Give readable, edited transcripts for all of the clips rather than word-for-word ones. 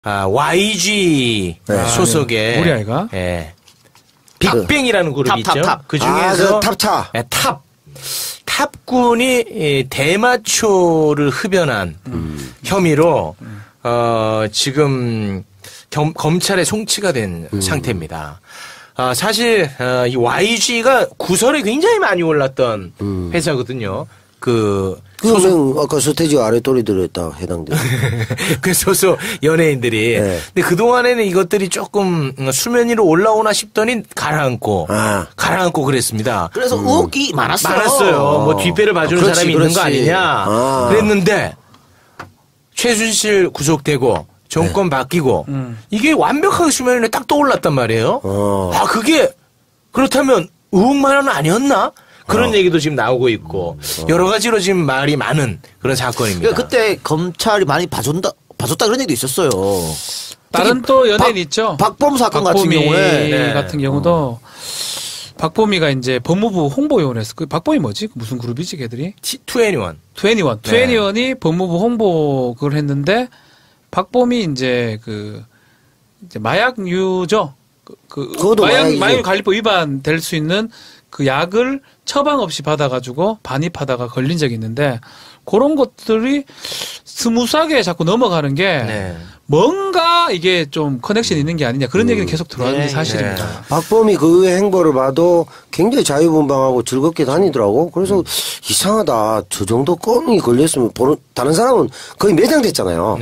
YG 소속의 우리 아이가? 빅뱅이라는 그룹이 있죠. 그 중에서 탑차. 탑군이 대마초를 흡연한 혐의로 지금 검찰에 송치가 된 상태입니다. 사실 이 YG가 구설에 굉장히 많이 올랐던 회사거든요. 그러면 아까 서태지 아랫돌이 들었다 해당돼. 그 소속 연예인들이. 네. 근데 그 동안에는 이것들이 조금 수면 위로 올라오나 싶더니 가라앉고 그랬습니다. 그래서 의혹이 많았어요. 뭐 뒷배를 봐주는 사람이 있는 거 아니냐. 그랬는데 최순실 구속되고 정권 바뀌고 이게 완벽하게 수면 위로 딱 떠올랐단 말이에요. 그게 그렇다면 의혹만은 아니었나? 그런 얘기도 지금 나오고 있고 여러 가지로 지금 말이 많은 그런 사건입니다. 그때 검찰이 많이 봐줬다 그런 얘기도 있었어요. 다른 또 연예인 있죠. 박범 사건 같은 경우에 같은 경우도 박범이가 이제 법무부 홍보요원에서 그 박범이 뭐지? 무슨 그룹이지 걔들이? 21이 법무부 홍보 그걸 했는데 박범이 이제 이제 마약류죠. 마약 관리법 위반 될 수 있는 그 약을 처방 없이 받아가지고 반입하다가 걸린 적이 있는데 그런 것들이 스무스하게 자꾸 넘어가는 게 뭔가 이게 좀 커넥션이 있는 게 아니냐 그런 얘기는 계속 들어왔는 게 사실입니다. 박범이 그 행보를 봐도 굉장히 자유분방하고 즐겁게 다니더라고. 그래서 이상하다. 저 정도 껌이 걸렸으면 다른 사람은 거의 매장됐잖아요.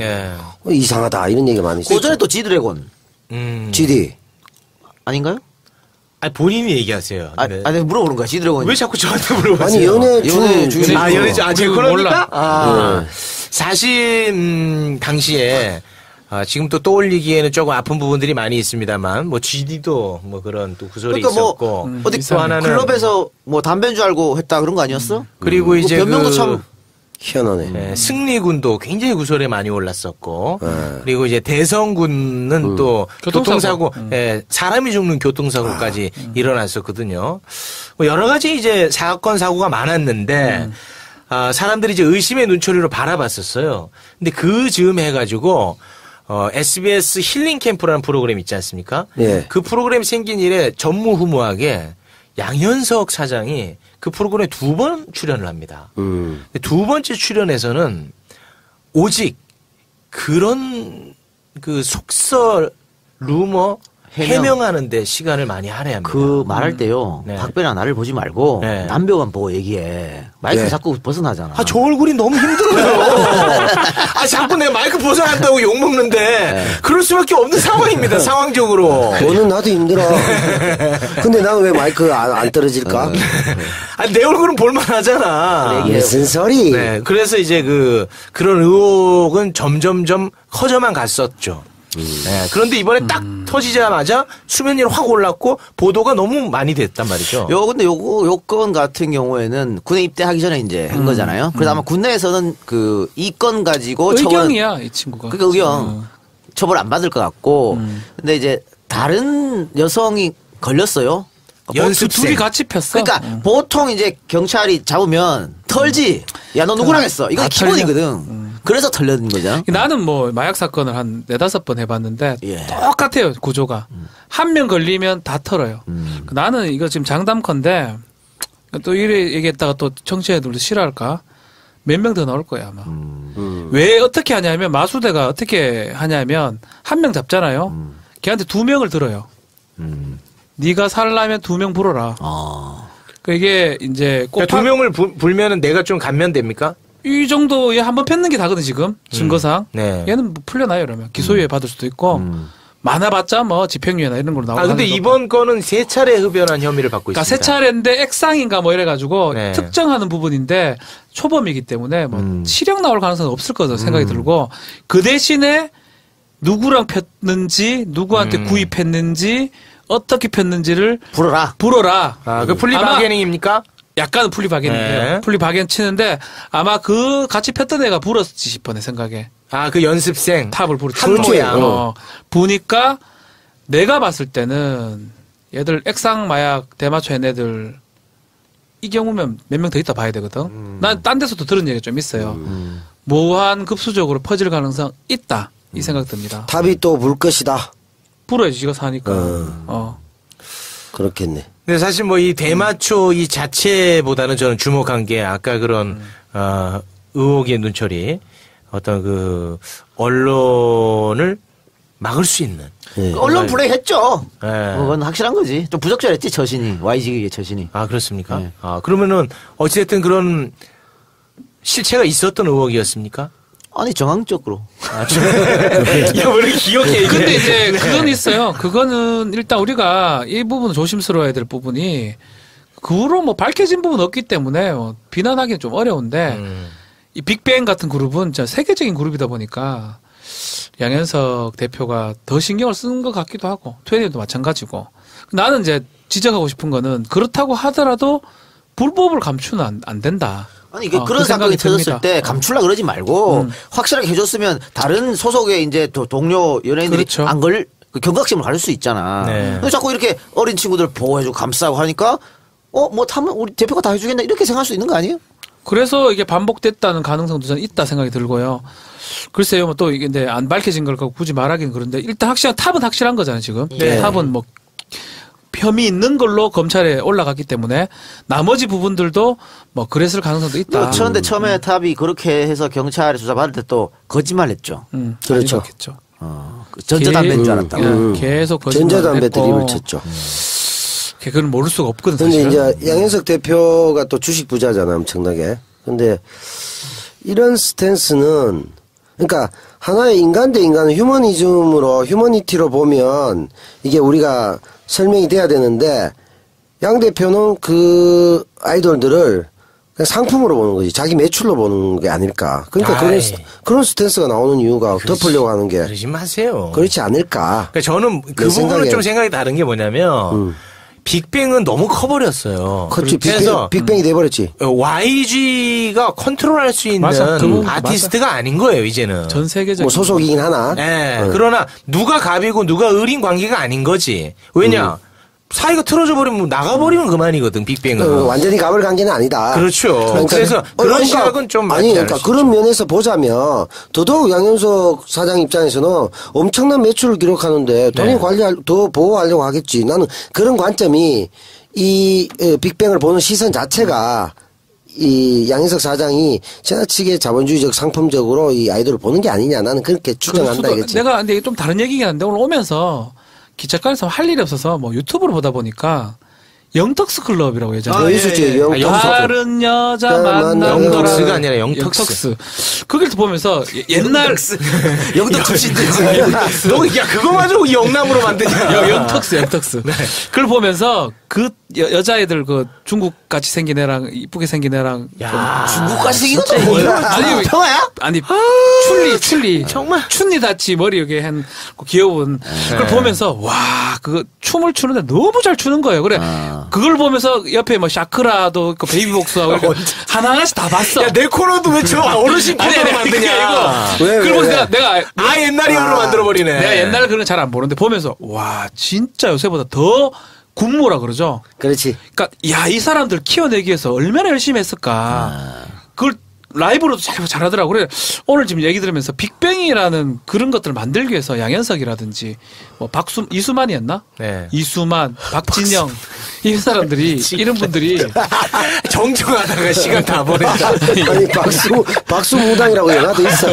이상하다 이런 얘기가 많이 있어요. 고전에 또 지드래곤. GD. 아닌가요? 본인이 얘기하세요. 아니 물어보는 거야. 지드래곤. 왜 자꾸 저한테 물어보세요? 아니 연애 중. 제 코너입니까? 사실 당시에 지금 또 떠올리기에는 조금 아픈 부분들이 많이 있습니다만 뭐 GD도 뭐 그런 또 구설이 있었고 어디 또 하나는 클럽에서 뭐 담배인 줄 알고 했다 그런 거 아니었어? 그리고 이제 변명도 참 희한하네. 승리군도 굉장히 구설에 많이 올랐었고 그리고 이제 대성군은 또 교통사고 사람이 죽는 교통사고까지 일어났었거든요. 뭐 여러 가지 이제 사건 사고가 많았는데 사람들이 이제 의심의 눈초리로 바라봤었어요. 근데 그 즈음 해가지고 SBS 힐링 캠프라는 프로그램 있지 않습니까? 그 프로그램 생긴 이래 전무후무하게 양현석 사장이 그 프로그램에 2번 출연을 합니다. 두 번째 출연에서는 오직 그런 그 속설, 루머, 해명하는데 시간을 많이 할애합니다. 그 말할 때요. 박배나 나를 보지 말고 남배우만 보고 얘기해. 마이크 자꾸 벗어나잖아. 저 얼굴이 너무 힘들어요. 자꾸 내가 마이크 벗어난다고 욕먹는데 그럴 수밖에 없는 상황입니다. 상황적으로. 너는 나도 힘들어. 근데 나는 왜 마이크 안 떨어질까? 내 얼굴은 볼만하잖아. 무슨 소리? 그래서 이제 그런 의혹은 점점점 커져만 갔었죠. 그런데 이번에 딱 터지자마자 수면 위로 확 올랐고 보도가 너무 많이 됐단 말이죠. 근데 요 건 같은 경우에는 군에 입대하기 전에 이제 한 거잖아요. 그래서 아마 군내에서는 이 건 가지고 의경이야, 이 친구가. 그러니까 의경 처벌 안 받을 것 같고. 근데 이제 다른 여성이 걸렸어요. 연습생. 둘이 같이 폈어. 그러니까 보통 이제 경찰이 잡으면 털지. 야, 너 누구랑 했어? 이거 기본이거든. 그래서 털려는 거죠. 나는 뭐 마약 사건을 한 4-5번 해봤는데 똑같아요 구조가. 한 명 걸리면 다 털어요. 나는 이거 지금 장담컨대 또 이래 얘기했다가 또 청취자들도 싫어할까? 몇 명 더 나올 거야 아마. 왜 어떻게 하냐면 마수대가 어떻게 하냐면 한 명 잡잖아요. 걔한테 2명을 들어요. 네가 살라면 2명 불어라. 이게 이제 꼭 2명을 불면은 내가 좀 감면됩니까? 이 정도에 한번 폈는 게 다거든 지금 증거상. 얘는 뭐 풀려나요 그러면 기소유예 받을 수도 있고 많아봤자 뭐 집행유예나 이런 걸로 나오고. 근데 이번 거는 3차례 흡연한 혐의를 받고 있습니다. 그러니까 3차례인데 액상인가 뭐 이래가지고 특정하는 부분인데 초범이기 때문에 뭐 실형 나올 가능성은 없을 거다 생각이 들고 그 대신에 누구랑 폈는지 누구한테 구입했는지 어떻게 폈는지를 불어라. 그 플리바게닝입니까? 약간은 플리바겐인데요. 플리바겐 치는데 아마 그 같이 폈던 애가 불었지 싶어 내 생각에. 그 연습생 탑을 불었지. 한 모양. 보니까 내가 봤을 때는 얘들 액상 마약 대마초 애들 이 경우면 몇 명 더 있다 봐야 되거든. 난 딴 데서도 들은 얘기가 좀 있어요. 무한 급수적으로 퍼질 가능성 있다. 이 생각 듭니다. 탑이 또 불 것이다. 불어야지 지가 사니까. 그렇겠네. 근데 사실 뭐 이 대마초 이 자체보다는 저는 주목한 게 아까 그런 의혹의 눈초리 어떤 그 언론을 막을 수 있는. 네. 언론 불행했죠. 네. 그건 확실한 거지. 좀 부적절했지 처신이. YG의 처신이. 아 그렇습니까? 네. 아 그러면은 어찌됐든 그런 실체가 있었던 의혹이었습니까? 아니 정황적으로. 야, 왜 이렇게 기억해? 근데 이제 그건 있어요. 그거는 일단 우리가 이 부분은 조심스러워야 될 부분이 그로 뭐 밝혀진 부분은 없기 때문에 비난하기는 좀 어려운데 이 빅뱅 같은 그룹은 진짜 세계적인 그룹이다 보니까 양현석 대표가 더 신경을 쓰는 것 같기도 하고 트웬티도 마찬가지고 나는 이제 지적하고 싶은 거는 그렇다고 하더라도 불법을 감추는 안 된다. 아니 이게 그런 사건이 터졌을 때 감출라 그러지 말고 확실하게 해줬으면 다른 소속의 이제 동료 연예인들이 그렇죠. 안 걸 경각심을 가질 수 있잖아. 네. 근데 자꾸 이렇게 어린 친구들 보호해주고 감싸고 하니까 뭐 타면 우리 대표가 다 해주겠나 이렇게 생각할 수 있는 거 아니에요? 그래서 이게 반복됐다는 가능성도 저는 있다 생각이 들고요. 글쎄요, 뭐 또 이게 근데 안 밝혀진 걸 굳이 말하기는 그런데 일단 탑은 확실한 거잖아요, 지금. 네. 탑은 뭐 혐의 있는 걸로 검찰에 올라갔기 때문에 나머지 부분들도 뭐 그랬을 가능성도 있다. 그런데 처음에 탑이 그렇게 해서 경찰에 조사받을 때 또 거짓말했죠. 그렇죠. 그렇죠. 전자담배인 줄 알았다고. 계속 거짓말. 전자담배 드립을 쳤죠. 그건 모를 수가 없거든. 근데 사실은. 이제 양현석 대표가 또 주식 부자잖아, 엄청나게. 근데 이런 스탠스는 그러니까 하나의 인간 대 인간은 휴머니티로 보면 이게 우리가 설명이 돼야 되는데 양 대표는 그 아이돌들을 그냥 상품으로 보는 거지. 자기 매출로 보는 게 아닐까. 그러니까 그런 스탠스가 나오는 이유가 덮으려고 하는 게 그러지 마세요. 그렇지 않을까. 그러니까 저는 그 부분은 좀 생각이 다른 게 뭐냐면 빅뱅은 너무 커버렸어요. 그렇지. 그래서 빅뱅이 돼버렸지. YG가 컨트롤할 수 있는 맞아. 아티스트가 아닌 거예요, 이제는. 전 세계적인 뭐 소속이긴 하나. 네. 그러나 누가 갑이고 누가 을인 관계가 아닌 거지. 왜냐? 사이가 틀어져 버리면 나가버리면 그만이거든, 빅뱅은. 완전히 갑을 관계는 아니다. 그렇죠. 그러니까 그래서 그런 시각은 좀 맞지 않을 그러니까 수 그런 있죠. 면에서 보자면 더더욱 양현석 사장 입장에서는 엄청난 매출을 기록하는데 돈이 더 보호하려고 하겠지. 나는 그런 관점이 이 빅뱅을 보는 시선 자체가 이 양현석 사장이 지나치게 자본주의적 상품적으로 이 아이돌을 보는 게 아니냐. 나는 그렇게 추정한다 이겠지. 내가 근데 좀 다른 얘기긴 한데 오늘 오면서 기차관에서 할 일이 없어서 뭐 유튜브를 보다 보니까 영턱스 클럽이라고 예전에 있었지. 다른 여자 만나는 영턱스가 아니라 영턱스. 그걸 보면서 옛날 영턱스인데 너 야 그거마저 영남으로 만드냐? 영턱스. 네. 그걸 보면서 그 여자애들 그 중국 같이 생긴 애랑 이쁘게 생긴 애랑 중국까지 생긴 것도 뭐야? 아니 평화야? 아니 춘리 정말 춘리 다치 머리 여기 한 귀여운 그걸 보면서 와 그거 춤을 추는데 너무 잘 추는 거예요. 그래 그걸 보면서 옆에 뭐 샤크라도 있고 베이비복스하고 하나하나씩 다 봤어. 야 내 코너도 왜 저 어르신 코너로 만드냐? 그걸 보면서 내가 옛날이로 만들어버리네. 내가 옛날 그런 잘 안 보는데 보면서 와 진짜 요새보다 더 군모라 그러죠. 그렇지. 그러니까 야 이 사람들 키워내기 위해서 얼마나 열심히 했을까. 그걸 라이브로도 잘하더라고. 그래 오늘 지금 얘기 들으면서 빅뱅이라는 그런 것들을 만들기 위해서 양현석이라든지 뭐 이수만이었나? 네. 이수만, 박진영 이 사람들이 이런 분들이 정정하다가 시간 다 보냈다. 아니 박수 무당이라고 하나도 있어.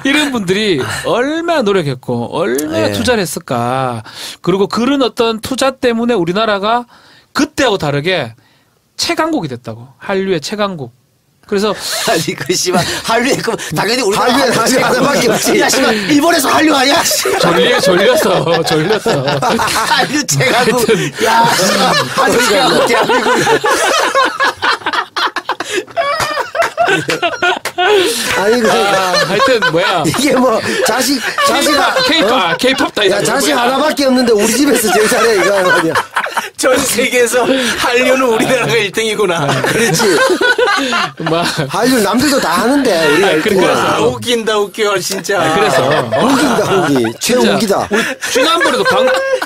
이런 분들이 얼마나 노력했고 얼마나 투자를 했을까. 그리고 그런 어떤 투자 때문에 우리나라가 그때하고 다르게 최강국이 됐다고. 한류의 최강국. 그래서 아니 그 씨발 한류에 그 당연히 우리나라 한류 하나밖에 없지. 야 씨발 일본에서 한류 아니야? 졸렸어. 한류 제가국 야 씨발 한류 제가국 대한민국 아니 하여튼 뭐야 이게 뭐 자식아 K-팝다. 야 자식 하나밖에 없는데 우리 집에서 제일 잘해 이거 아니야. 전 세계에서 한류는 우리나라가 1등이구나. 그렇지. 막 한류 남들도 다 하는데 우리가 1등이야. 웃긴다 웃겨 진짜. 그래서 웃긴다 최웃기다. 지난번에도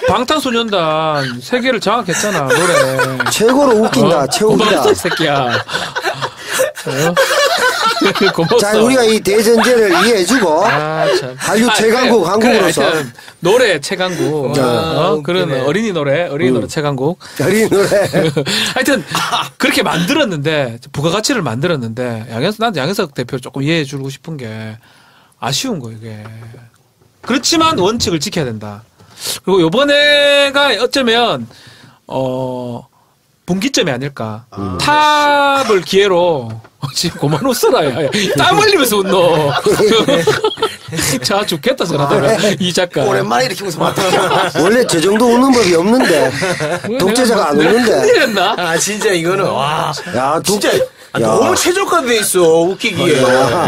방탄소년단 세계를 장악했잖아 노래. 최고로 웃긴다 최웃기다. 이 새끼야. 고맙소. 자, 우리가 이 대전제를 이해해주고 한류 최강국 한국으로서 노래 최강국 그런 어린이 노래 최강국 어린이 노래 하여튼 그렇게 만들었는데 부가가치를 만들었는데 난 양현석 대표 조금 이해해주고 싶은 게 아쉬운 거 이게. 그렇지만 원칙을 지켜야 된다. 그리고 요번에가 어쩌면 분기점이 아닐까. 탑을 기회로 지금 고만 웃어라. 야. 땀 흘리면서 웃노. 자 죽겠다 저러다가 이 작가. 오랜만에 이렇게 웃으면 어떡해. 원래 저 정도 웃는 법이 없는데 독재자가 안 웃는데. 틀렸나? 아 진짜 이거는 와. 야, 진짜 너무 최적화돼 있어 웃기기에.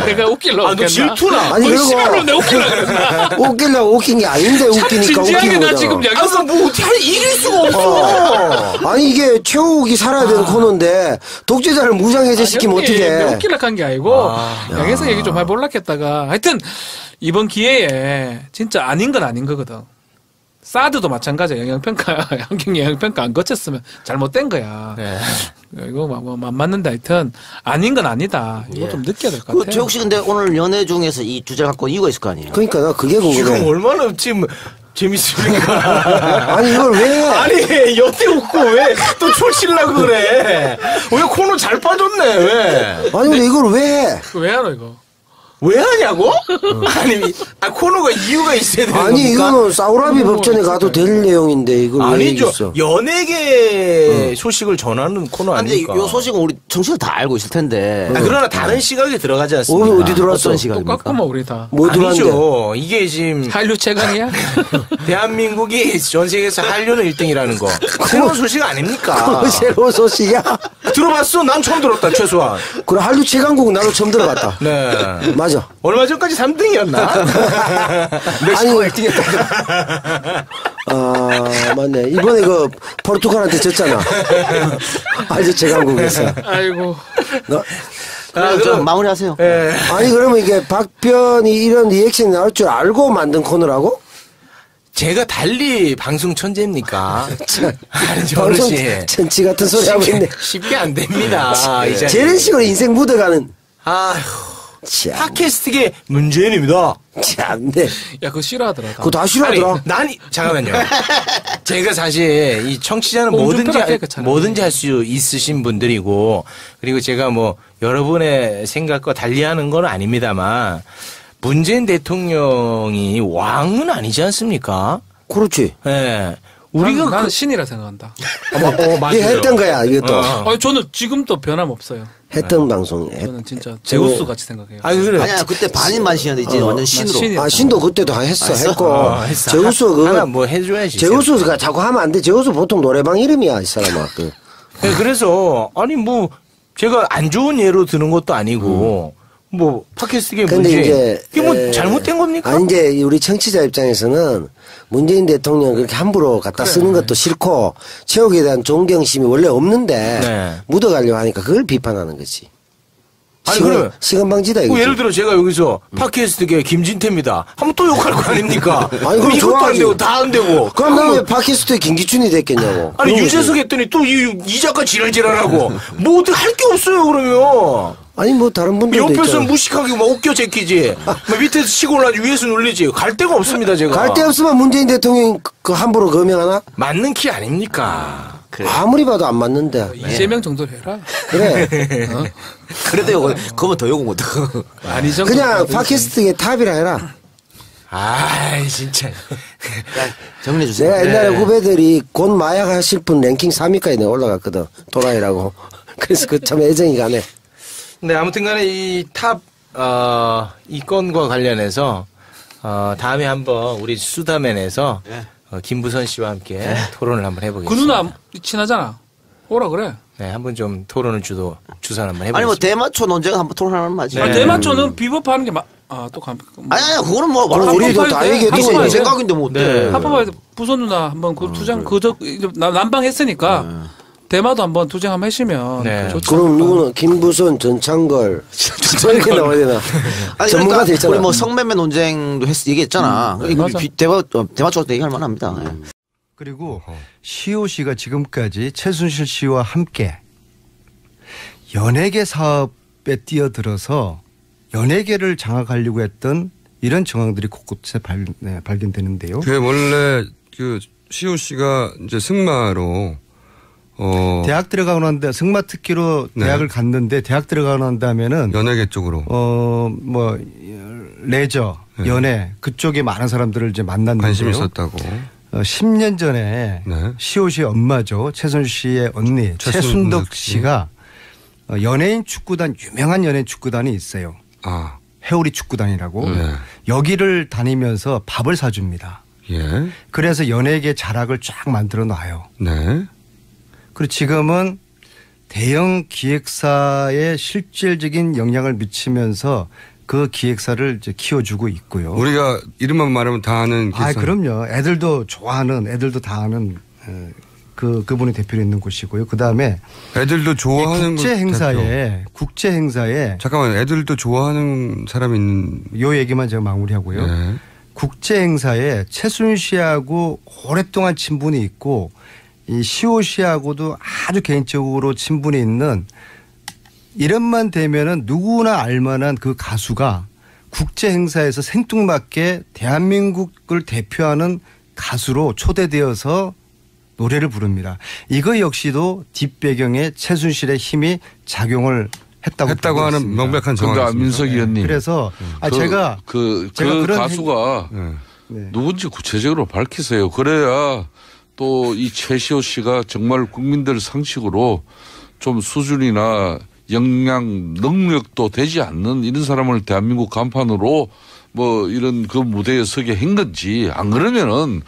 내가 웃길라 너 질투나. 아니 그리고 씨발로 내 웃길라 그랬나? 웃기려고 웃긴 게 아닌데 웃기니까 진지하게 웃기는 나 거잖아. 지금 양현석 뭐 어떻게 이길 수가 없어. 아니 이게 최욱이 살아야 되는 코너인데 독재자를 무장해제 시키면 어떡해. 웃길라 한 게 아니고 양현석 얘기 좀 해볼락했다가 하여튼 이번 기회에 진짜 아닌 건 아닌 거거든. 사드도 마찬가지야. 영향평가, 환경 영향평가 안 거쳤으면 잘못된 거야. 네. 이거 안 맞는데 하여튼 아닌 건 아니다. 이거 좀 느껴야 될 것 같아. 최욱 씨 근데 오늘 연애 중에서 이 주제를 갖고 온 이유가 있을 거 아니에요? 그러니까 나 그게 궁금해. 지금 얼마나 지금 재밌습니까? 아니 이걸 왜? 아니 여태 웃고 왜 또 출시려고 그래? 왜 코너 잘 빠졌네 왜? 아니 근데 이걸 왜? 왜 하노 이거? 왜 하냐고? 아니 코너가 이유가 있어야 되는 겁니까? 아니 이거는 사우라비 법전에 가도 될 내용인데 이걸 왜 아니죠. 있어? 연예계 소식을 전하는 코너 근데 아닙니까? 이 소식은 우리 정치가 다 알고 있을 텐데. 그러나 다른 시각이 들어가지 않습니까? 어디 들어왔어? 어떤 시각입니까? 똑같구만 우리 다. 뭐 들어왔는데? 아니죠. 이게 지금 한류 최강이야? 대한민국이 전 세계에서 한류는 1등이라는 거. 새로운 소식 아닙니까? 새로운 소식이야? 들어봤어? 난 처음 들었다 최소한. 그래 한류 최강국 나도 처음 들어봤다. 네. 맞아. 얼마 전까지 3등이었나? 멕시코 1등이었다. 아 맞네. 이번에 그 포르투갈한테 졌잖아. 알죠 최강국에서. 아이고. 좀 마무리하세요. 예. 아니 그러면 이게 박변이 이런 리액션이 나올 줄 알고 만든 코너라고? 제가 달리 방송 천재입니까? 아니, 방송 어르신. 천치 같은 소리 하고 있네. 쉽게 안 됩니다. 이제. 저런 식으로 인생 묻어가는. 아휴. 참. 팟캐스트계 문재인입니다. 참네. 야 그거 싫어하더라. 다. 그거 다 싫어하더라. 잠깐만요. 제가 사실 이 청취자는 뭐든지 할 수 있으신 분들이고, 그리고 제가 뭐 여러분의 생각과 달리하는 건 아닙니다만, 문재인 대통령이 왕은 아니지 않습니까? 그렇지. 예. 네. 우리가 나는 신이라 생각한다. 이게 했던 거야 이것도. 아니 저는 지금도 변함없어요. 했던 방송. 저는 진짜 제우스 같이 생각해요. 아니 그래. 아니야 그때 반인만 신이었는데 이제 완전 신으로. 신이야. 아 신도 그때도 했고. 했어. 제우스 하나 뭐 해줘야지. 제우스가 자꾸 하면 안 돼. 제우스 보통 노래방 이름이야 이 사람아. 네, 그래서 아니 뭐 제가 안 좋은 예로 드는 것도 아니고 뭐 팟캐스트계 문제 이게 뭐 잘못된 겁니까? 아니 이제 우리 청취자 입장에서는 문재인 대통령 그렇게 함부로 갖다 쓰는 것도 싫고 최욱에 대한 존경심이 원래 없는데 네. 묻어가려고 하니까 그걸 비판하는 거지. 아니 그러면 시건방지다 이거지. 예를 들어 제가 여기서 팟캐스트계 김진태입니다. 하면 또 욕할 거 아닙니까? 아니 그럼 이것도 안 좋아하지. 되고 다 안 되고. 그럼 나 왜 팟캐스트에 김기춘이 됐겠냐고. 아니 그런 유재석 거지. 했더니 또 이 작가 지랄지랄하고 뭐 어떻게 할 게 없어요 그러면. 아니 뭐 다른 분들도 옆에서 있잖아. 무식하게 막 웃겨 제끼지. 뭐 밑에서 치고 올라지 위에서 눌리지. 갈 데가 없습니다 제가. 갈 데 없으면 문재인 대통령이 그 함부로 거명하나? 맞는 키 아닙니까? 그래. 아무리 봐도 안 맞는데. 이재명 정도로 해라. 그래. 그래도 요거 그거면 더 욕은 못하고. 아니 정도. 그냥 팟캐스트의 탑이라 해라. 아이 진짜. 정리해 주세요. 내가 옛날에 후배들이 곧 마약 하실 분 랭킹 3위까지 내가 올라갔거든. 또라이라고. 그래서 그 참 애정이 가네. 네, 아무튼 간에 이 탑, 이 건과 관련해서, 다음에 한번 우리 수다맨에서, 김부선 씨와 함께 토론을 한번 그 해보겠습니다. 누나 친하잖아. 오라 그래. 네, 한번 좀 토론을 주선 한번 해보겠습니다. 아니 뭐 대마초 논쟁 한번 토론하는 맞지. 네. 아니, 대마초는 비법하는 게 또 아니 그거는 뭐 그럼 우리도 다 얘기했던 네 거지. 생각인데 뭐 어때? 네. 합법화해서 부선 누나 한번 그 투쟁 난방 했으니까 대마도 한번 투쟁 한번 하시면 네. 좋지 그럼 않을까. 누구는 김부선, 전창걸 이렇게 나와야 되나? 아니 전문가 그러니까 됐잖아. 우리 뭐 성매매 논쟁도 얘기했잖아. 이거 맞아. 대마초도 얘기할 만합니다. 예. 그리고 시호 씨가 지금까지 최순실 씨와 함께 연예계 사업에 뛰어들어서 연예계를 장악하려고 했던 이런 정황들이 곳곳에 발견되는데요. 그게 원래 그 시호 씨가 이제 승마로 대학 들어가고 난데 승마 특기로 대학을 갔는데 대학 들어가고 난 다음에는 연예계 쪽으로 뭐 레저, 연예 그쪽에 많은 사람들을 이제 만났는데요. 관심이 있었다고. 10년 전에 시호 씨의 엄마죠. 최순실 씨의 언니 최순덕 씨가 연예인 축구단 유명한 연예인 축구단이 있어요. 회오리 축구단이라고. 여기를 다니면서 밥을 사줍니다. 예. 그래서 연예계 자락을 쫙 만들어 놔요. 네. 그리고 지금은 대형 기획사에 실질적인 영향을 미치면서 그 기획사를 이제 키워주고 있고요. 우리가 이름만 말하면 다 아는 기획사. 그럼요. 애들도 좋아하는, 애들도 다 아는 그분이 대표로 있는 곳이고요. 그 다음에 애들도 좋아하는 국제 행사에 잠깐만, 애들도 좋아하는 사람이 있는 요 얘기만 제가 마무리하고요. 네. 국제 행사에 최순실 씨하고 오랫동안 친분이 있고 이 시호 씨하고도 아주 개인적으로 친분이 있는 이름만 대면은 누구나 알만한 그 가수가 국제 행사에서 생뚱맞게 대한민국을 대표하는 가수로 초대되어서 노래를 부릅니다. 이거 역시도 뒷배경에 최순실의 힘이 작용을 했다고 하는 명백한 정황입니다. 그런데 안민석 의원님. 그래서 제가 그 가수가 누군지 구체적으로 밝히세요. 그래야 또 이 최시호 씨가 정말 국민들 상식으로 좀 수준이나 역량, 능력도 되지 않는 이런 사람을 대한민국 간판으로 뭐 이런 그 무대에 서게 한 건지, 안 그러면은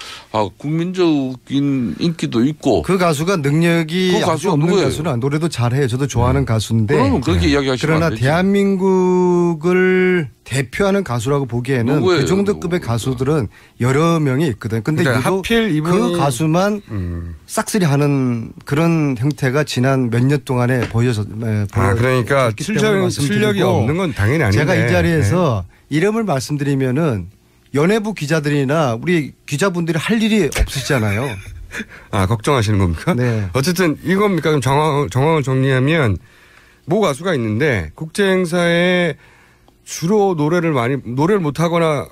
국민적인 인기도 있고 그 가수가 능력이 아주 없는 누구예요? 가수는 노래도 잘해요. 저도 좋아하는 가수인데 그러면 그렇게 이야기하시면 그러나 안 되지. 대한민국을 대표하는 가수라고 보기에는 누구예요? 그 정도 급의 가수들은 여러 명이 있거든. 근데 그러니까 하필 이분이 그 가수만 싹쓸이 하는 그런 형태가 지난 몇 년 동안에 그러니까 실력이 없는 건 당연히 아닌데 제가 이 자리에서 이름을 말씀드리면은 연예부 기자들이나 우리 기자분들이 할 일이 없으시잖아요. 걱정하시는 겁니까? 네. 어쨌든 이겁니까? 그럼 정황을 정리하면 모 가수가 있는데 국제 행사에 주로 노래를 못하거나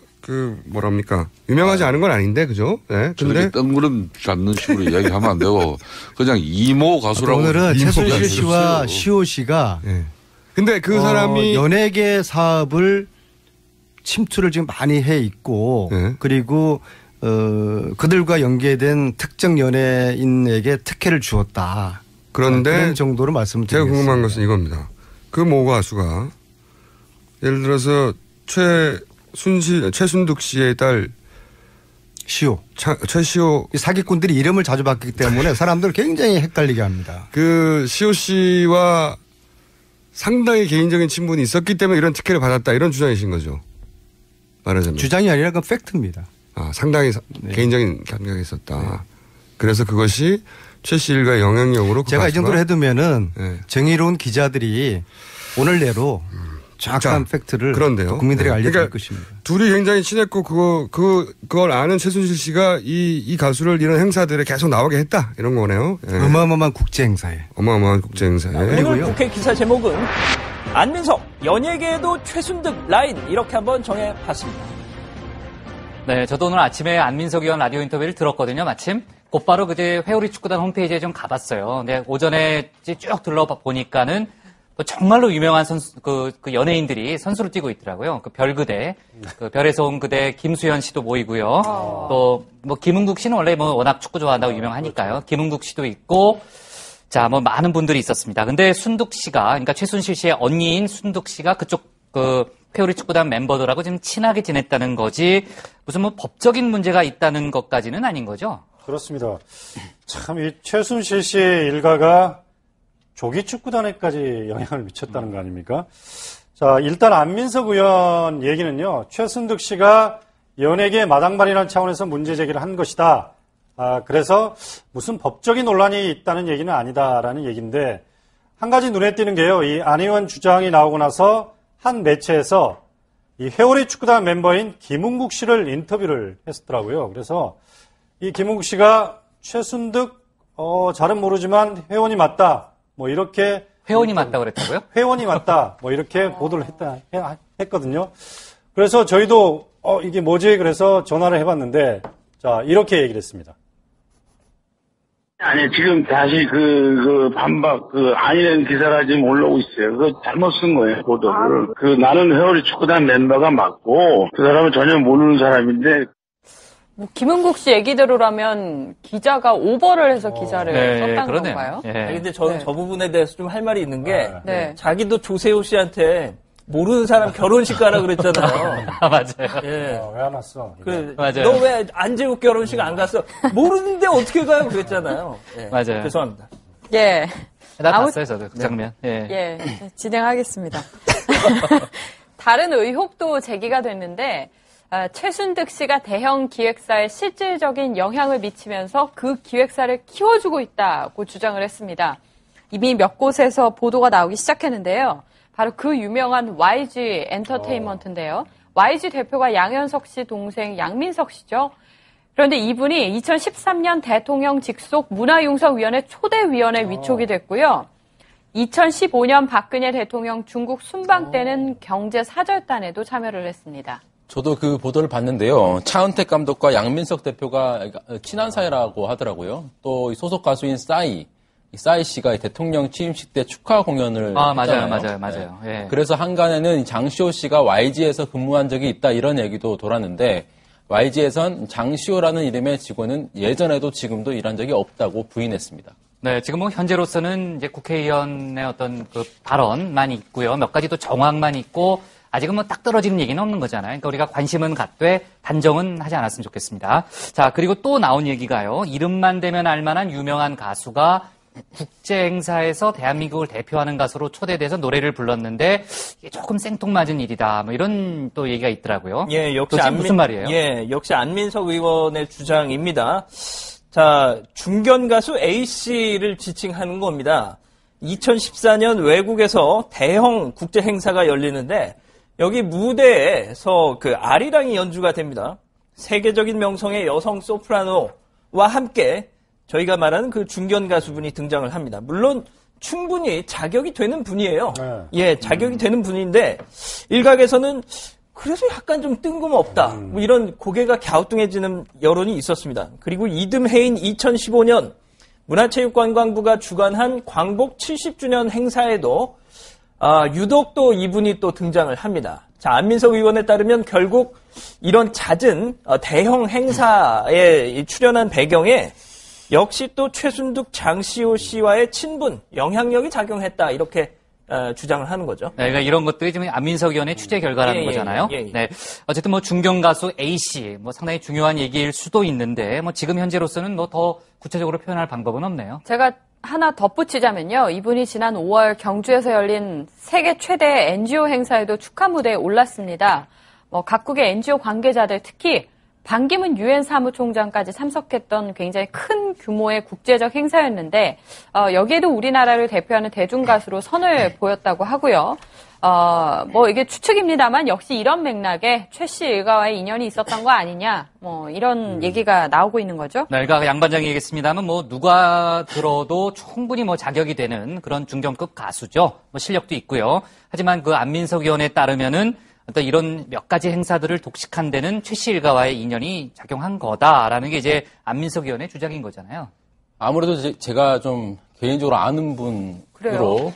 유명하지 않은 건 아닌데, 그죠? 네. 근데 뜬구름 잡는 식으로 이야기하면 안 되고 그냥 이모 가수라고. 오늘은 최순실 씨와 시호 씨가. 네. 근데 그 사람이 연예계 사업을 침투를 지금 많이 해 있고 그리고 그들과 연계된 특정 연예인에게 특혜를 주었다. 그런데 그런 정도로 말씀드리겠습니다. 제가 궁금한 것은 이겁니다. 그 모 가수가 예를 들어서 최순득 씨의 딸 시호, 최시호 사기꾼들이 이름을 자주 바뀌기 때문에 사람들을 굉장히 헷갈리게 합니다. 그 시호 씨와 상당히 개인적인 친분이 있었기 때문에 이런 특혜를 받았다, 이런 주장이신 거죠. 말하자면 주장이 아니라 그 팩트입니다. 상당히 개인적인 감각이 있었다. 그래서 그것이 최 씨 일가의 영향력으로 제가 이 정도로 해두면은 정의로운 기자들이 오늘 내로 정확한 팩트를 국민들에게 알려드릴 것입니다. 둘이 굉장히 친했고 그걸 아는 최순실 씨가 이 가수를 이런 행사들에 계속 나오게 했다, 이런 거네요. 어마어마한 국제 행사에. 어마어마한 국제 행사에. 오늘 국회 기사 제목은 안민석 연예계에도 최순득 라인, 이렇게 한번 정해봤습니다. 네, 저도 오늘 아침에 안민석 의원 라디오 인터뷰를 들었거든요. 마침 곧바로 그제 회오리 축구단 홈페이지에 좀 가봤어요. 근데 오전에 쭉 둘러보니까는 정말로 유명한 그 연예인들이 선수를 뛰고 있더라고요. 그 별그대, 그 별에서 온 그대 김수현 씨도 모이고요. 또 뭐 김은국 씨는 원래 뭐 워낙 축구 좋아한다고 유명하니까요. 김은국 씨도 있고, 자, 뭐 많은 분들이 있었습니다. 근데 순득 씨가, 그러니까 최순실 씨의 언니인 순득 씨가 그쪽 회오리 축구단 멤버들하고 지금 친하게 지냈다는 거지, 무슨 뭐 법적인 문제가 있다는 것까지는 아닌 거죠? 그렇습니다. 참 이 최순실 씨의 일가가 조기 축구단에까지 영향을 미쳤다는 거 아닙니까? 자, 일단 안민석 의원 얘기는요, 최순득 씨가 연예계 마당발이라는 차원에서 문제 제기를 한 것이다. 그래서 무슨 법적인 논란이 있다는 얘기는 아니다라는 얘기인데, 한 가지 눈에 띄는 게요, 이 안 의원 주장이 나오고 나서 한 매체에서 이 회오리 축구단 멤버인 김은국 씨를 인터뷰를 했었더라고요. 그래서 이 김은국 씨가 최순득, 잘은 모르지만 회원이 맞다, 뭐 이렇게 회원이 맞다 그랬다고요? 회원이 맞다. 뭐 이렇게 보도를 했거든요. 그래서 저희도 이게 뭐지? 그래서 전화를 해봤는데 자 이렇게 얘기를 했습니다. 아니, 지금 다시 반박, 아니라는 기사가 지금 올라오고 있어요. 그거 잘못 쓴 거예요, 보도를. 나는 회오리 축구단 멤버가 맞고, 그 사람은 전혀 모르는 사람인데. 뭐, 김은국 씨 얘기대로라면 기자가 오버를 해서 기사를 썼다는 그러네요. 건가요? 근데 저는 저 부분에 대해서 좀 할 말이 있는 게, 자기도 조세호 씨한테 모르는 사람 결혼식 가라 그랬잖아요. 맞아요. 왜 안 왔어? 맞아요. 너 왜 안재욱 결혼식 안 갔어? 모르는데 어떻게 가요? 그랬잖아요. 맞아요. 죄송합니다. 예. 나 봤어요, 저도 그 장면. 진행하겠습니다. 다른 의혹도 제기가 됐는데, 최순득 씨가 대형 기획사에 실질적인 영향을 미치면서 그 기획사를 키워주고 있다고 주장을 했습니다. 이미 몇 곳에서 보도가 나오기 시작했는데요. 바로 그 유명한 YG 엔터테인먼트인데요. YG 대표가 양현석 씨 동생 양민석 씨죠. 그런데 이분이 2013년 대통령 직속 문화융성위원회 초대위원회 위촉이 됐고요. 2015년 박근혜 대통령 중국 순방 때는 경제사절단에도 참여를 했습니다. 저도 그 보도를 봤는데요. 차은택 감독과 양민석 대표가 친한 사이라고 하더라고요. 또 소속 가수인 싸이 씨가 대통령 취임식 때 축하 공연을 했잖아요. 맞아요. 예. 그래서 한간에는 장시호 씨가 YG에서 근무한 적이 있다 이런 얘기도 돌았는데 YG에선 장시호라는 이름의 직원은 예전에도 지금도 일한 적이 없다고 부인했습니다. 네, 지금 뭐 현재로서는 이제 국회의원의 어떤 그 발언만 있고요. 몇 가지 또 정황만 있고 아직은 뭐 딱 떨어지는 얘기는 없는 거잖아요. 그러니까 우리가 관심은 갖되 단정은 하지 않았으면 좋겠습니다. 자, 그리고 또 나온 얘기가요. 이름만 대면 알만한 유명한 가수가 국제 행사에서 대한민국을 대표하는 가수로 초대돼서 노래를 불렀는데 이게 조금 생뚱맞은 일이다. 뭐 이런 또 얘기가 있더라고요. 역시 무슨 말이에요? 역시 안민석 의원의 주장입니다. 자, 중견 가수 A 씨를 지칭하는 겁니다. 2014년 외국에서 대형 국제 행사가 열리는데 여기 무대에서 그 아리랑이 연주가 됩니다. 세계적인 명성의 여성 소프라노와 함께 저희가 말하는 그 중견 가수분이 등장을 합니다. 물론 충분히 자격이 되는 분이에요. 자격이 되는 분인데 일각에서는 그래서 약간 좀 뜬금없다. 뭐 이런 고개가 갸우뚱해지는 여론이 있었습니다. 그리고 이듬해인 2015년 문화체육관광부가 주관한 광복 70주년 행사에도 유독 또 이분이 또 등장을 합니다. 자, 안민석 의원에 따르면 결국 이런 잦은 대형 행사에 출연한 배경에 역시 또 최순득 장시호 씨와의 친분, 영향력이 작용했다. 이렇게 주장을 하는 거죠. 네, 그러니까 이런 것들이 지금 안민석 의원의 취재 결과라는 거잖아요. 네, 어쨌든 뭐 중견 가수 A 씨, 뭐 상당히 중요한 얘기일 수도 있는데, 뭐 지금 현재로서는 뭐 더 구체적으로 표현할 방법은 없네요. 제가 하나 덧붙이자면요. 이분이 지난 5월 경주에서 열린 세계 최대 NGO 행사에도 축하 무대에 올랐습니다. 뭐 각국의 NGO 관계자들 특히 반기문 유엔 사무총장까지 참석했던 굉장히 큰 규모의 국제적 행사였는데 여기에도 우리나라를 대표하는 대중가수로 선을 보였다고 하고요. 뭐 이게 추측입니다만 역시 이런 맥락에 최 씨 일가와의 인연이 있었던 거 아니냐 뭐 이런 얘기가 나오고 있는 거죠. 네, 그러니까 양 반장이 얘기했습니다만 뭐 누가 들어도 충분히 뭐 자격이 되는 그런 중견급 가수죠. 뭐 실력도 있고요. 하지만 그 안민석 의원에 따르면은 어떤 이런 몇 가지 행사들을 독식한 데는 최 씨 일가와의 인연이 작용한 거다라는 게 이제 안민석 의원의 주장인 거잖아요. 아무래도 제가 좀 개인적으로 아는 분으로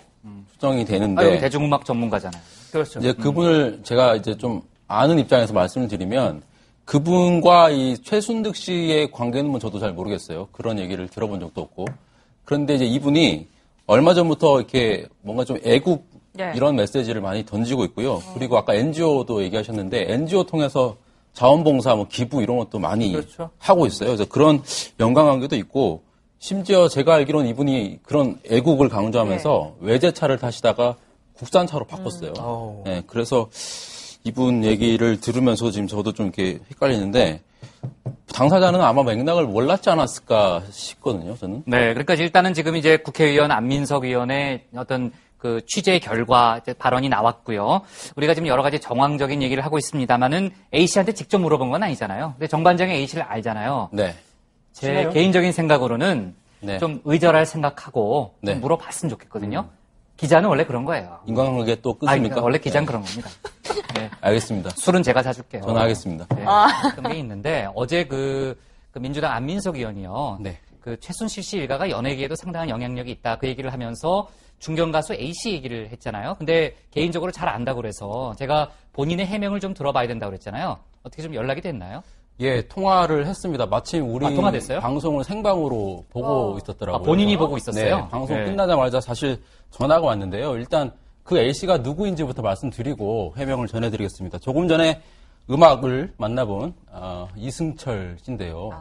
추정이 되는데 대중음악 전문가잖아요. 그렇죠. 이제 그분을 제가 이제 좀 아는 입장에서 말씀을 드리면 그분과 이 최순득 씨의 관계는 뭐 저도 잘 모르겠어요. 그런 얘기를 들어본 적도 없고. 그런데 이제 이분이 얼마 전부터 이렇게 뭔가 좀 애국 이런 메시지를 많이 던지고 있고요. 그리고 아까 NGO도 얘기하셨는데 NGO 통해서 자원봉사, 뭐 기부 이런 것도 많이 하고 있어요. 그래서 그런 연관관계도 있고 심지어 제가 알기로는 이분이 그런 애국을 강조하면서 외제차를 타시다가 국산차로 바꿨어요. 네, 그래서 이분 얘기를 들으면서 지금 저도 좀 이렇게 헷갈리는데 당사자는 아마 맥락을 몰랐지 않았을까 싶거든요, 저는. 네, 그러니까 일단은 지금 이제 국회의원 안민석 의원의 어떤 그 취재 결과 발언이 나왔고요. 우리가 지금 여러 가지 정황적인 얘기를 하고 있습니다만은 A 씨한테 직접 물어본 건 아니잖아요. 근데 정반장이 A 씨를 알잖아요. 네. 제 개인적인 생각으로는 네. 좀 의절할 생각하고 좀 물어봤으면 좋겠거든요. 기자는 원래 그런 거예요. 인간관계 또 끊습니까? 그러니까 원래 기자는 그런 겁니다. 네. 알겠습니다. 술은 제가 사줄게요. 저는 하겠습니다. 네. 그런 게 있는데 어제 그 민주당 안민석 의원이요. 네. 그 최순실 씨 일가가 연예계에도 상당한 영향력이 있다. 그 얘기를 하면서 중견 가수 A씨 얘기를 했잖아요. 근데 개인적으로 잘 안다고 그래서 제가 본인의 해명을 좀 들어봐야 된다고 그랬잖아요. 어떻게 좀 연락이 됐나요? 예, 통화를 했습니다. 마침 우리 통화됐어요? 방송을 생방으로 보고 있었더라고요. 본인이 보고 있었어요? 네, 방송 끝나자마자 사실 전화가 왔는데요. 일단 그 A씨가 누구인지부터 말씀드리고 해명을 전해드리겠습니다. 조금 전에 음악을 만나본 이승철 씨인데요.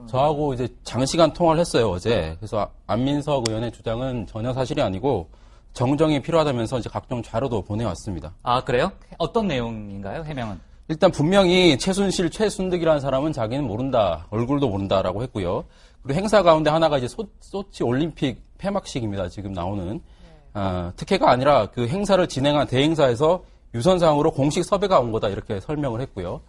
저하고 이제 장시간 통화를 했어요, 어제. 그래서 안민석 의원의 주장은 전혀 사실이 아니고 정정이 필요하다면서 이제 각종 자료도 보내왔습니다. 아, 그래요? 어떤 내용인가요, 해명은? 일단 분명히 최순실, 최순득이라는 사람은 자기는 모른다, 얼굴도 모른다라고 했고요. 그리고 행사 가운데 하나가 이제 소치 올림픽 폐막식입니다, 지금 나오는. 특혜가 아니라 그 행사를 진행한 대행사에서 유선상으로 공식 섭외가 온 거다, 이렇게 설명을 했고요.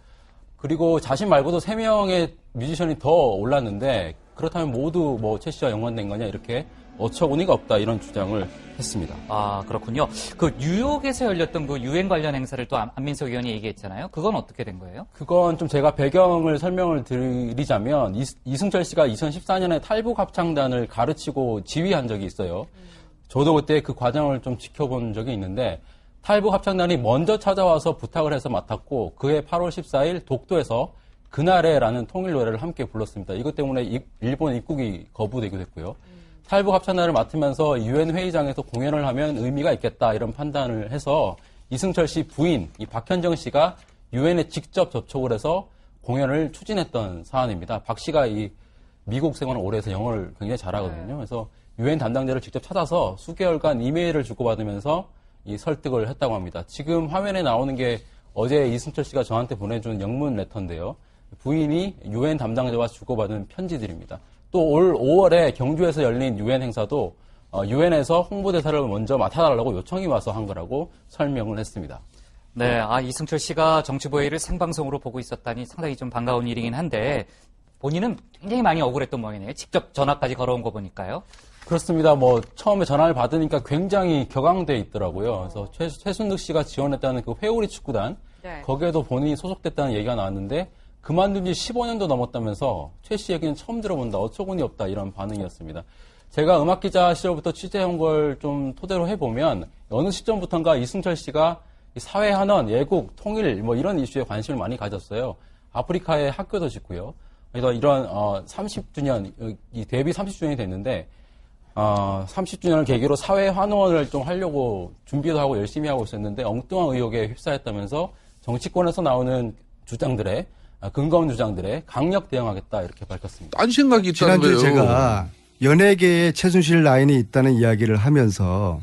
그리고 자신 말고도 3명의 뮤지션이 더 올랐는데 그렇다면 모두 뭐 최 씨와 연관된 거냐 이렇게 어처구니가 없다 이런 주장을 했습니다. 아 그렇군요. 그 뉴욕에서 열렸던 그 유엔 관련 행사를 또 안민석 의원이 얘기했잖아요. 그건 어떻게 된 거예요? 그건 좀 제가 배경을 설명을 드리자면 이승철 씨가 2014년에 탈북 합창단을 가르치고 지휘한 적이 있어요. 저도 그때 그 과정을 좀 지켜본 적이 있는데 탈북 합창단이 먼저 찾아와서 부탁을 해서 맡았고 그해 8월 14일 독도에서 그날에라는 통일 노래를 함께 불렀습니다. 이것 때문에 일본 입국이 거부되기도 했고요. 탈북 합창단을 맡으면서 유엔 회의장에서 공연을 하면 의미가 있겠다 이런 판단을 해서 이승철 씨 부인 이 박현정 씨가 유엔에 직접 접촉을 해서 공연을 추진했던 사안입니다. 박 씨가 이 미국 생활을 오래 해서 영어를 굉장히 잘하거든요. 그래서 유엔 담당자를 직접 찾아서 수개월간 이메일을 주고받으면서 이 설득을 했다고 합니다. 지금 화면에 나오는 게 어제 이승철 씨가 저한테 보내준 영문 레터인데요. 부인이 유엔 담당자와 주고받은 편지들입니다. 또 올 5월에 경주에서 열린 유엔 행사도 유엔에서 홍보대사를 먼저 맡아달라고 요청이 와서 한 거라고 설명을 했습니다. 네, 이승철 씨가 정치보회를 생방송으로 보고 있었다니 상당히 좀 반가운 일이긴 한데 본인은 굉장히 많이 억울했던 모양이네요. 직접 전화까지 걸어온 거 보니까요. 그렇습니다. 뭐 처음에 전화를 받으니까 굉장히 격앙돼 있더라고요. 그래서 최순득 씨가 지원했다는 그 회오리 축구단 거기에도 본인이 소속됐다는 얘기가 나왔는데 그만둔 지 15년도 넘었다면서 최 씨 얘기는 처음 들어본다. 어처구니 없다. 이런 반응이었습니다. 제가 음악기자 시절부터 취재한 걸 좀 토대로 해보면 어느 시점부터인가 이승철 씨가 사회환원, 예국, 통일 뭐 이런 이슈에 관심을 많이 가졌어요. 아프리카에 학교도 짓고요. 그래서 이런 30주년, 이 데뷔 30주년이 됐는데 30주년을 계기로 사회환원을 좀 하려고 준비도 하고 열심히 하고 있었는데 엉뚱한 의혹에 휩싸였다면서 정치권에서 나오는 주장들에 근거 없는 주장들에 강력 대응하겠다 이렇게 밝혔습니다. 딴 생각이 있다는 거예요. 지난주에 제가 연예계에 최순실 라인이 있다는 이야기를 하면서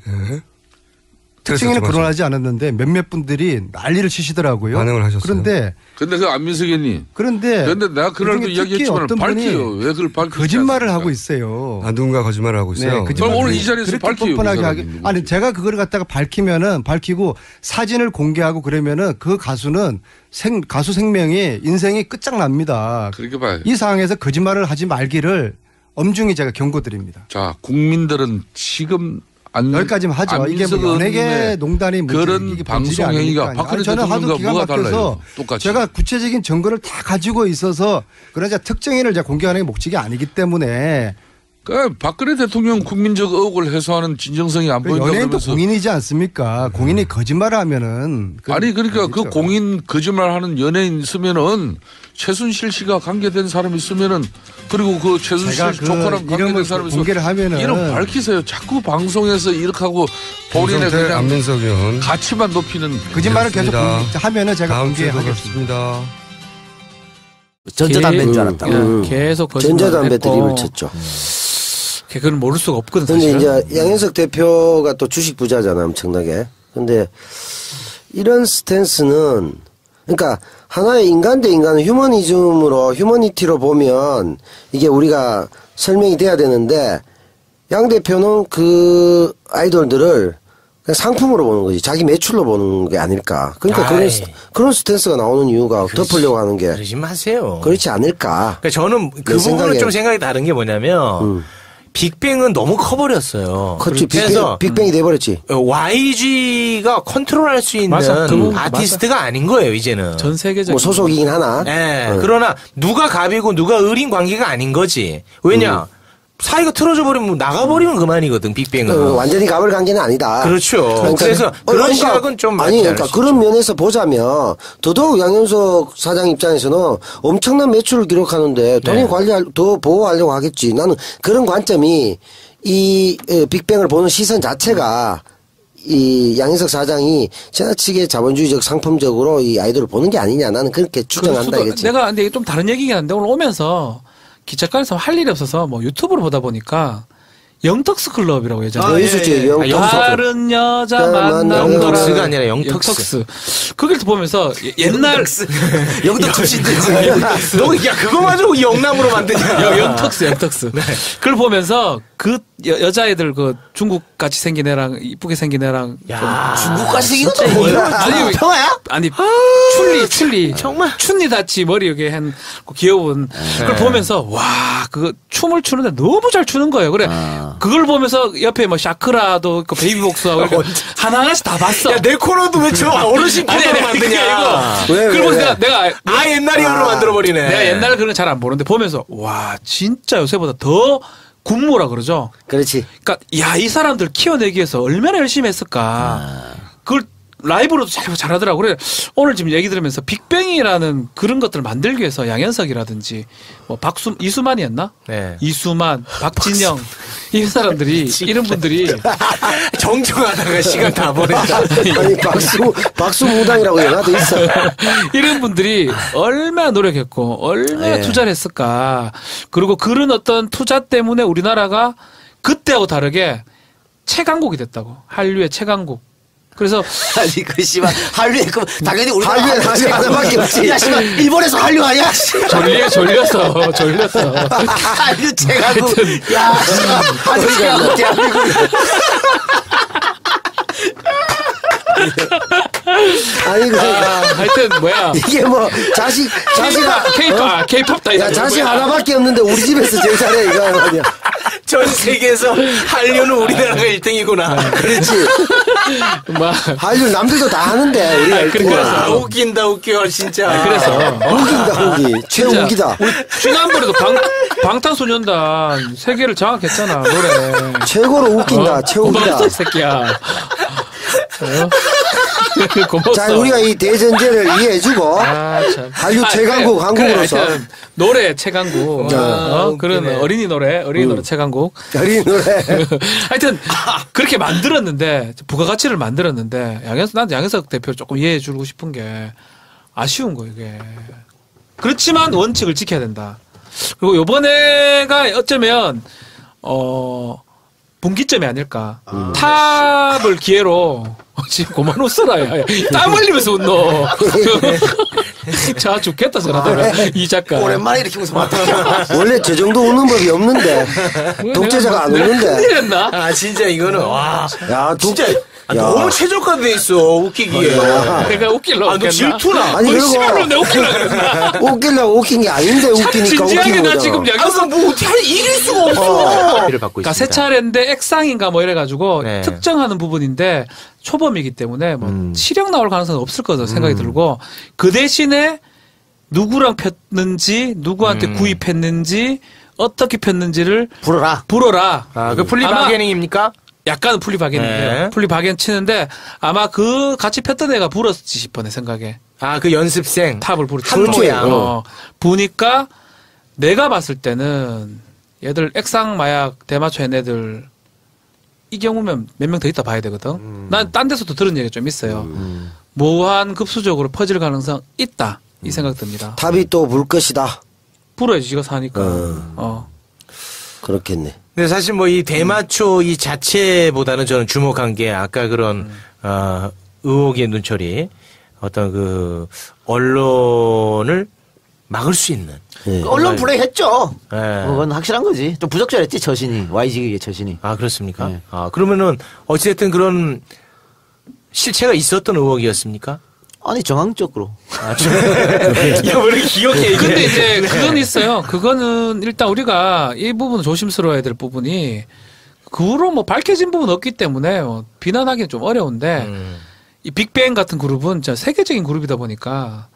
특징에는 거론하지 않았는데 몇몇 분들이 난리를 치시더라고요. 반응을 하셨어요. 그런데 그 안민석 의원님. 그런데 내가 그날도 이야기했지만 밝혀요. 왜 그걸 밝히지 거짓말을 하고 있어요. 누군가 거짓말을 하고 있어요. 네, 그럼 오늘 이 자리에서 밝혀요. 아니 제가 그걸 갖다가 밝히고 사진을 공개하고 그러면은 그 가수는 가수 생명이 인생이 끝장납니다. 그렇게 봐요. 이 상황에서 거짓말을 하지 말기를 엄중히 제가 경고드립니다. 자, 국민들은 지금 여기까지만 하죠. 이게 뭐 연예계 농단이 그런 방송 행위가 박근혜 대통령과 뭐가 달라요? 똑같이. 제가 구체적인 증거를 다 가지고 있어서 그러자 특정인을 제가 공개하는 게 목적이 아니기 때문에. 그러니까 박근혜 대통령 국민적 의혹을 해소하는 진정성이 안 보인다고 연예인도 그러면서. 공인이지 않습니까? 공인이 거짓말을 하면은. 아니 그러니까 그 공인 거짓말하는 연예인 있으면은 최순실 씨가 관계된 사람이 있으면은 그리고 그 최순실 조카랑 관계된 사람이 있으면 공개를 하면은 이름 밝히세요. 자꾸 방송에서 이렇게 하고 본인의 그냥 안민석 의원 가치만 높이는 거짓말을 계속 하면은 제가 공개하겠습니다. 전자담배인 줄 알았다고. 계속 전자담배 드립을 쳤죠. 그건 모를 수가 없거든. 근데 이제 양현석 대표가 또 주식 부자잖아, 엄청나게. 근데 이런 스탠스는 그러니까 하나의 인간 대 인간은 휴머니티로 보면 이게 우리가 설명이 돼야 되는데 양 대표는 그 아이돌들을 그냥 상품으로 보는 거지. 자기 매출로 보는 게 아닐까. 그러니까 그런 스탠스가 나오는 이유가 덮으려고 하는 게. 그러지 마세요. 그렇지 않을까. 그러니까 저는 그 부분은 좀 생각이 다른 게 뭐냐면 빅뱅은 너무 커버렸어요. 그렇지. 빅뱅이 돼버렸지. YG가 컨트롤할 수 있는 아티스트가 아닌 거예요, 이제는. 전 세계적인. 뭐 소속이긴 하나. 네. 그러나 누가 갑이고 누가 을인 관계가 아닌 거지. 왜냐? 사이가 틀어져 버리면 나가버리면 그만이거든, 빅뱅은. 완전히 갑을 관계는 아니다. 그렇죠. 그러니까 그래서 그런 시각은 좀 아니, 그러니까 그런 면에서 보자면 더더욱 양현석 사장 입장에서는 엄청난 매출을 기록하는데 돈이 더 보호하려고 하겠지. 나는 그런 관점이 이 빅뱅을 보는 시선 자체가 이 양현석 사장이 지나치게 자본주의적 상품적으로 이 아이돌을 보는 게 아니냐. 나는 그렇게 추정한다 이거지. 내가 근데 좀 다른 얘기긴 한데 오늘 오면서 기차관에서 할 일이 없어서 뭐 유튜브를 보다 보니까 영턱스 클럽이라고 예전에 있었지. 다른 여자 만나는 영턱스가 아니라 영턱스. 그걸 보면서 옛날 영턱스인데 야 그거마저 영남으로 만드냐. 영턱스. 네. 그걸 보면서 그 여자애들 그 중국 같이 생긴 애랑 이쁘게 생긴 애랑 중국같이 생긴 것도 뭐야? 아니 평화야? 아니 춘리 정말 춘리 다치 머리 여기 한 귀여운 그걸 보면서 와 그거 춤을 추는데 너무 잘 추는 거예요. 그래 그걸 보면서 옆에 뭐 샤크라도 있고 베이비복스하고 하나하나씩 다 봤어. 야 내 코너도 왜 저 어르신 코너로 만드냐? 그걸 보면서 내가 옛날이로 만들어 버리네. 내가 옛날 그런 잘 안 보는데 보면서 와 진짜 요새보다 더 군모라 그러죠. 그렇지. 그러니까 야 이 사람들 키워내기 위해서 얼마나 열심히 했을까. 그걸 라이브로도 잘하더라고. 그래 오늘 지금 얘기 들으면서 빅뱅이라는 그런 것들을 만들기 위해서 양현석이라든지 뭐 이수만이었나? 네. 이수만, 박진영 이 사람들이 이런 분들이 정정하다가 시간 다 보냈다. 아니 박수 무당이라고 연화도 있어. 이런 분들이 얼마나 노력했고 얼마나 투자를 했을까. 그리고 그런 어떤 투자 때문에 우리나라가 그때하고 다르게 최강국이 됐다고. 한류의 최강국. 그래서 아니 그 씨발 한류에 그 당연히 우리가 한류 하나밖에 없지. 야 씨발 일본에서 한류 아니야? 졸렸어. 한류 최강국. 야 한류 최강국 대한민국. 아니 하여튼 뭐야 이게 뭐 자식아 K-팝다. 야 자식 하나밖에 없는데 우리 집에서 제일 잘해 이거 아니야. 전 세계에서 한류는 우리나라가 1등이구나. 그렇지. 한류 남들도 다 하는데 우리가 1등이야. 웃긴다 웃겨 진짜. 그래서 웃긴다 최우기다. 우리 지난번에도 방탄소년단 세계를 장악했잖아 노래. 최고로 웃긴다 최우기다. 이 새끼야. 자, 우리가 이 대전제를 이해해주고 한류 최강국 한국으로서 노래 최강국 그런 어린이 노래 최강국 어린이 노래 하여튼 그렇게 만들었는데 부가가치를 만들었는데 난 양현석 대표 조금 이해해주고 싶은 게 아쉬운 거예요 이게. 그렇지만 원칙을 지켜야 된다. 그리고 요번에가 어쩌면 분기점이 아닐까. 탑을 기회로 지금 그만 웃어라. 야. 땀 흘리면서 웃노. 자 죽겠다 저러다가 이 작가. 오랜만에 이렇게 웃으면 어떡해. 원래 저 정도 웃는 법이 없는데 독재자가 안 웃는데. 틀렸나? 아 진짜 이거는 와. 야 진짜 너무 최적화돼 있어 웃기기에. 내가 웃기려고 너 질투나. 아니 그리고 내 웃기려고 그랬나? 웃기려고 웃긴 게 아닌데 웃기니까 웃기는 거죠. 지금 양현석 뭐 어떻게 이길 수가 없어. 그러니까 세 차례인데 액상인가 뭐 이래가지고 특정하는 부분인데 초범이기 때문에 뭐 실형 나올 가능성은 없을 거다 생각이 들고 그 대신에 누구랑 폈는지 누구한테 구입했는지 어떻게 폈는지를 불어라. 아, 그 플리바게닝입니까? 약간은 플리바게닝이에요. 플리바게닝 치는데 아마 그 같이 폈던 애가 불었지 싶어 내 생각에. 아, 그 연습생 탑을 불었지. 한 모양. 보니까 내가 봤을 때는 얘들 액상 마약 대마초 얘네들 이 경우면 몇 명 더 있다 봐야 되거든. 난 딴 데서도 들은 얘기가 좀 있어요. 무한 급수적으로 퍼질 가능성 있다. 이 생각 듭니다. 탑이 또 불 것이다. 불어야지 지가 사니까. 그렇겠네. 근데 사실 뭐 이 대마초 이 자체보다는 저는 주목한 게 아까 그런 의혹의 눈초리 어떤 그 언론을 막을 수 있는. 언론 불행했죠. 그건 확실한 거지. 좀 부적절했지 처신이 YG의 처신이. 아 그렇습니까? 아 그러면은 어찌됐든 그런 실체가 있었던 의혹이었습니까? 아니 정황적으로. 이거 왜 이렇게 기억해? 근데 이제 그건 있어요. 그거는 일단 우리가 이 부분은 조심스러워야 될 부분이 그 후로 뭐 밝혀진 부분은 없기 때문에 비난하기는 좀 어려운데 이 빅뱅 같은 그룹은 진짜 세계적인 그룹이다 보니까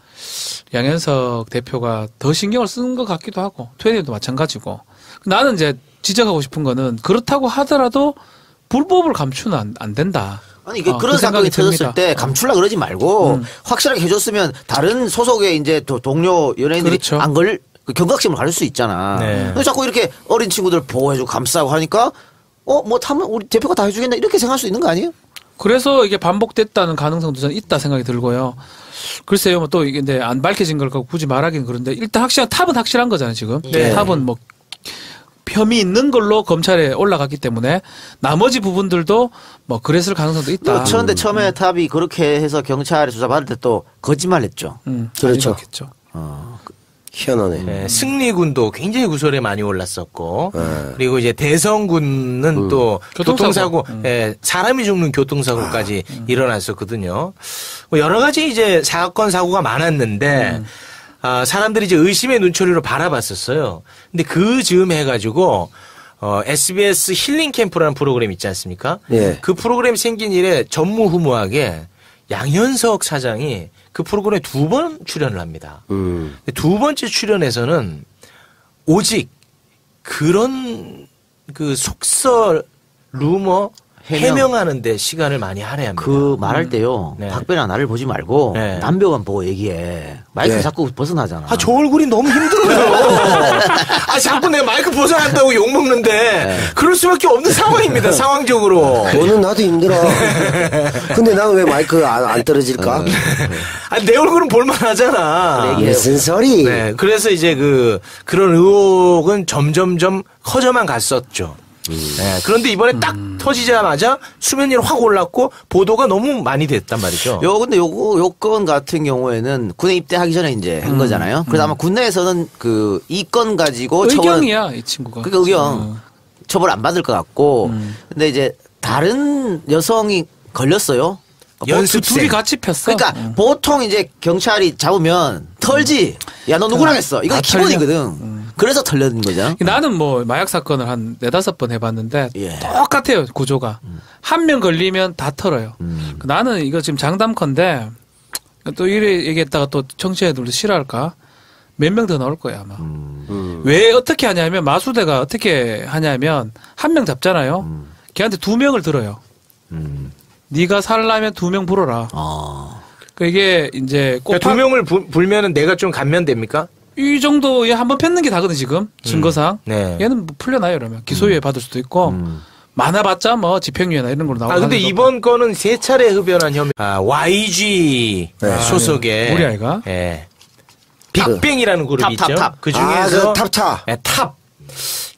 양현석 대표가 더 신경을 쓰는 것 같기도 하고 트웬티원도 마찬가지고 나는 이제 지적하고 싶은 거는 그렇다고 하더라도 불법을 감추는 안 된다. 아니, 이게 그런 사건이 터졌을 때 감추려고 그러지 말고 확실하게 해줬으면 다른 소속의 이제 동료 연예인들이 그렇죠. 안 걸, 경각심을 가질 수 있잖아. 근데 자꾸 이렇게 어린 친구들 보호해주고 감싸고 하니까 뭐 타면 우리 대표가 다 해주겠나 이렇게 생각할 수 있는 거 아니에요? 그래서 이게 반복됐다는 가능성도 저는 있다 생각이 들고요. 글쎄요, 뭐 또 이게 근데 안 밝혀진 걸 굳이 말하기는 그런데 일단 탑은 확실한 거잖아요, 지금. 네. 탑은 뭐 혐의 있는 걸로 검찰에 올라갔기 때문에 나머지 부분들도 뭐 그랬을 가능성도 있다. 그런데 처음에 탑이 그렇게 해서 경찰에 조사받을 때 또 거짓말했죠. 그렇죠. 희한하네. 네, 승리군도 굉장히 구설에 많이 올랐었고, 그리고 이제 대성군은 또 교통사고, 사람이 죽는 교통사고까지 일어났었거든요. 뭐 여러 가지 이제 사건 사고가 많았는데, 사람들이 이제 의심의 눈초리로 바라봤었어요. 근데 그 즈음 해가지고, SBS 힐링 캠프라는 프로그램 있지 않습니까? 예. 그 프로그램 생긴 일에 전무후무하게 양현석 사장이 그 프로그램에 2번 출연을 합니다. 두 번째 출연에서는 오직 그런 그 속설, 루머, 해명하는데 시간을 많이 할애합니다. 그 말할 때요. 박변아 나를 보지 말고 남배우만 보고 얘기해. 마이크 자꾸 벗어나잖아. 저 얼굴이 너무 힘들어요. 자꾸 내가 마이크 벗어난다고 욕먹는데 그럴 수밖에 없는 상황입니다. 상황적으로. 너는 나도 힘들어. 근데 나는 왜 마이크 안 떨어질까? 내 얼굴은 볼만하잖아. 무슨 소리? 네, 그래서 이제 그런 의혹은 점점점 커져만 갔었죠. 네, 그런데 이번에 딱 터지자마자 수면 위로 확 올랐고 보도가 너무 많이 됐단 말이죠. 근데 요 건 같은 경우에는 군에 입대하기 전에 이제 한 거잖아요. 그래서 아마 군내에서는 이 건 가지고 의경이야, 이 친구가. 그러니까 의경 처벌 안 받을 것 같고. 근데 이제 다른 여성이 걸렸어요. 연습생. 둘이 같이 폈어. 그러니까 보통 이제 경찰이 잡으면 털지. 야, 너 누구랑 했어? 이거 기본이거든. 그래서 털려는 거죠. 나는 뭐 마약 사건을 한 4-5번 해봤는데 똑같아요, 구조가. 한 명 걸리면 다 털어요. 나는 이거 지금 장담컨대 또 이래 얘기했다가 또 청취자들도 싫어할까? 몇 명 더 나올 거야 아마. 왜 어떻게 하냐면 마수대가 어떻게 하냐면 한 명 잡잖아요. 걔한테 2명을 들어요. 네가 살라면 2명 불어라. 이게 이제 꼭 2명을 불면은 내가 좀 감면됩니까? 이 정도에 한번 폈는 게 다거든 지금 증거상. 얘는 뭐 풀려나요 이러면 기소유예 받을 수도 있고 많아봤자 뭐 집행유예나 이런 걸로 나오고. 근데 이번 거는 3차례 흡연한 혐의. YG 소속의 우리 아이가. 빅뱅이라는 그룹이 있죠. 그 중에서 탑차.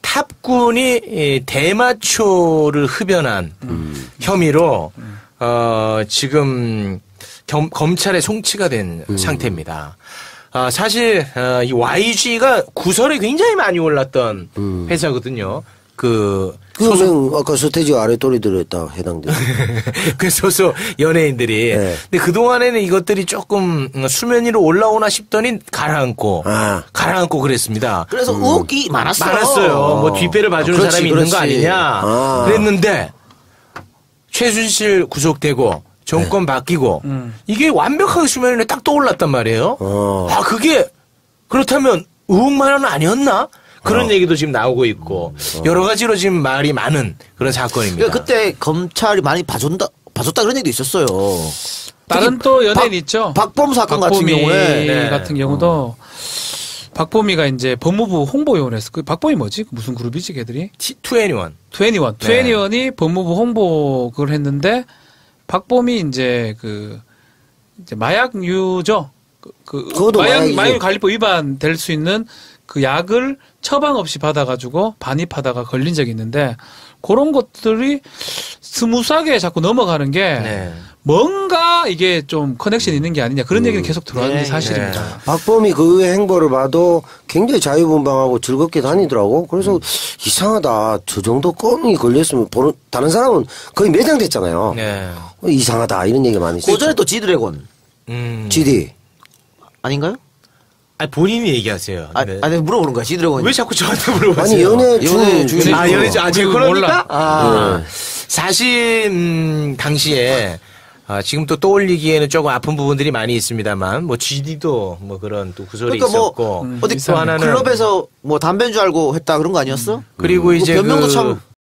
탑군이 대마초를 흡연한 혐의로 지금 검찰에 송치가 된 상태입니다. 사실 이 YG가 구설에 굉장히 많이 올랐던 회사거든요. 소속 아까 서태지 아래토리 들었다 해당돼. 그 소속 연예인들이. 근데 그 동안에는 이것들이 조금 수면 위로 올라오나 싶더니 가라앉고 그랬습니다. 그래서 의혹이 많았어요. 뭐 뒷배를 봐주는 사람이 있는 거 아니냐. 그랬는데 최순실 구속되고. 정권 바뀌고 이게 완벽하게 수면 위에 딱 떠올랐단 말이에요. 그게 그렇다면 의혹만은 아니었나? 그런 얘기도 지금 나오고 있고 여러 가지로 지금 말이 많은 그런 사건입니다. 그때 검찰이 많이 봐줬다 그런 얘기도 있었어요. 다른 또 연예인 있죠. 박범 사건 같은 경우에 같은 경우도 박범이가 이제 법무부 홍보요원에서 그 박범이 뭐지? 무슨 그룹이지 걔들이? 21이 법무부 홍보 그걸 했는데. 박범이 이제 이제 마약류죠. 마약 관리법 위반 될 수 있는 그 약을 처방 없이 받아가지고 반입하다가 걸린 적이 있는데 그런 것들이 스무스하게 자꾸 넘어가는 게 뭔가 이게 좀 커넥션이 있는 게 아니냐 그런 얘기는 계속 들어왔는 게 사실입니다. 박범이 그 행보를 봐도 굉장히 자유분방하고 즐겁게 다니더라고. 그래서 이상하다. 저 정도 껌이 걸렸으면 다른 사람은 거의 매장됐잖아요. 이상하다 이런 얘기가 많이 있어요. 고전에 또 지드래곤. GD. 아닌가요? 아니, 본인이 얘기하세요. 아니, 물어보는 거야, 지드래곤이. 왜 자꾸 저한테 물어보세요? 아니, 연애 주인공. 제 그러니까? 사실, 당시에, 지금 또 떠올리기에는 조금 아픈 부분들이 많이 있습니다만, 뭐, GD도 뭐 그런 또 구설이 그러니까 있었고. 어디 또 하나는. 클럽에서 뭐 담배인 줄 알고 했다 그런 거 아니었어? 그리고 이제 변명도 참